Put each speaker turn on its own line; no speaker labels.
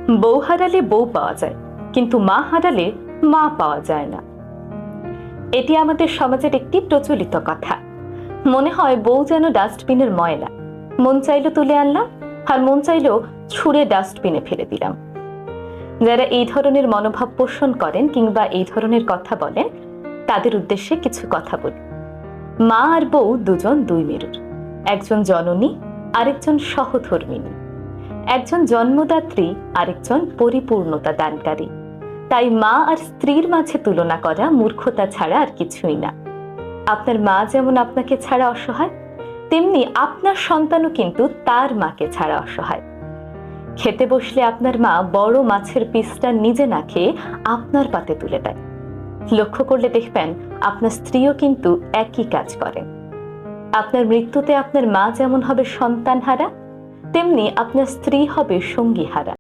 বউ হারালে বউ পাওয়া যায়, কিন্তু মা হারালে মা পাওয়া যায় না। এটি আমাদের সমাজের একটি প্রচলিত কথা। মনে হয় বউ যেন ডাস্টবিনের ময়লা, মন চাইলো তুলে আনলাম, আর মন চাইলো ছুঁড়ে ডাস্টবিনে ফেলে দিলাম। যারা এই ধরনের মনোভাব পোষণ করেন কিংবা এই ধরনের কথা বলেন, তাদের উদ্দেশ্যে কিছু কথা বলি। মা আর বউ দুজন দুই মেরুর, একজন জননী, আরেকজন সহধর্মিণী, একজন জন্মদাত্রী, আরেকজন পরিপূর্ণতা দানকারী। তাই মা আর স্ত্রীর মাঝে তুলনা করা মূর্খতা ছাড়া আর কিছুই না। আপনার মা যেমন আপনাকে ছাড়া অসহায়, তেমনি আপনার সন্তানও কিন্তু তার মাকে ছাড়া অসহায়। খেতে বসলে আপনার মা বড় মাছের পিসটা নিজে না খেয়ে আপনার পাতে তুলে দেয়। লক্ষ্য করলে দেখবেন আপনার স্ত্রীও কিন্তু একই কাজ করেন। আপনার মৃত্যুতে আপনার মা যেমন হবে সন্তান হারা, তেমনি আপনার স্ত্রী হবে সঙ্গী হারা।